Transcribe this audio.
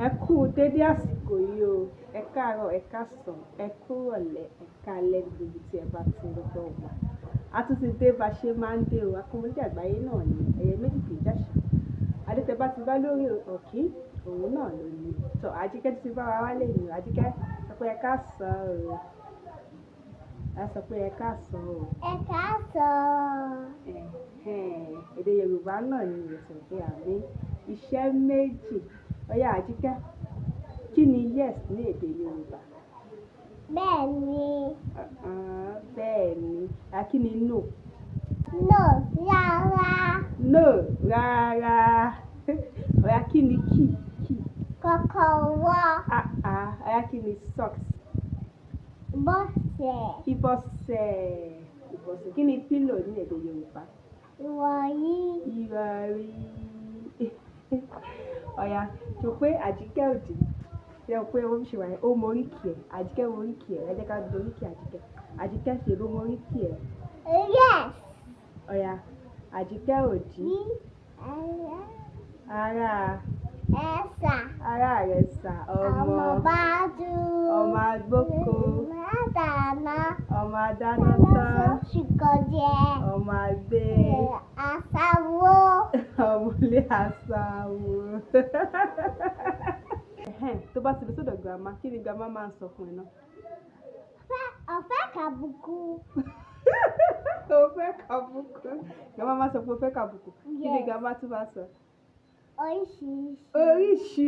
Ẹ kú dédé àsìkò yìí o, ẹ káàárọ̀, ẹ káàsán, ẹ kú ìrọ̀lẹ́, ẹ káalẹ́ níbi tí ẹ bá ti ń gbọ́ wa. A tún ti dé bá ṣe máa ń dé o, Akomolede Agbaye náà ni ẹyẹ méjì kì í jàṣà. Adétẹ bá ti bá lórí ọ̀kí, òun náà ló ní. Tọ́ Ajike ti bá wa wálé ni o, Ajike sọ pé ẹ káàsán o. A sọ pé ẹ káàsán o. Ẹ káàsán. Èdè Yorùbá náà ni ìrẹsẹ̀ pé àmì iṣẹ́ méjì. Ọ̀yá Ajike, kí ni yes ní èdè Yorùbá? Bẹ́ẹ̀ni. Bẹ́ẹ̀ni. Kí ni no? No, rárá. No, rárá. Ọ̀yá kí ni key? Kọ́kọ́rọ́. Ọ̀yá kí ni socks? Bọ́sẹ̀. Ìbọ̀sẹ̀. Kí ni pillow ní èdè Yorùbá? Ìrọ̀rí. Ọ̀yá tó pé Ajike Odi ṣe o pé ó ṣe wà ó mọ oríkì ẹ̀. Ajike mọ oríkì ẹ̀. Ẹ jẹ́ ká gbọ́ oríkì Ajike. Ajike ṣe ló mọ oríkì ẹ̀. Yes. Ọ̀yá Ajike Odi. Ara Ẹ̀sà. Ara rẹ̀ sà. Ọmọ bá dùn. Ọmọ agbóko. Mádàná. Ọmọ adáná tán. Ṣìkọ̀jẹ. Ọmọ agbé. Àṣàwó. Ọmọlé àṣàwò. Tó bá ti lọ sọ́dọ̀ grandma, kí ni grandma máa ń sọ fún ẹ náà? Ọ̀fẹ́ kàbùkù. O fẹ́ kàbùkù. Grandma máa sọ pé o fẹ́ kàbùkù. Kí ni grandma tún bá sọ? Oríṣiríṣi.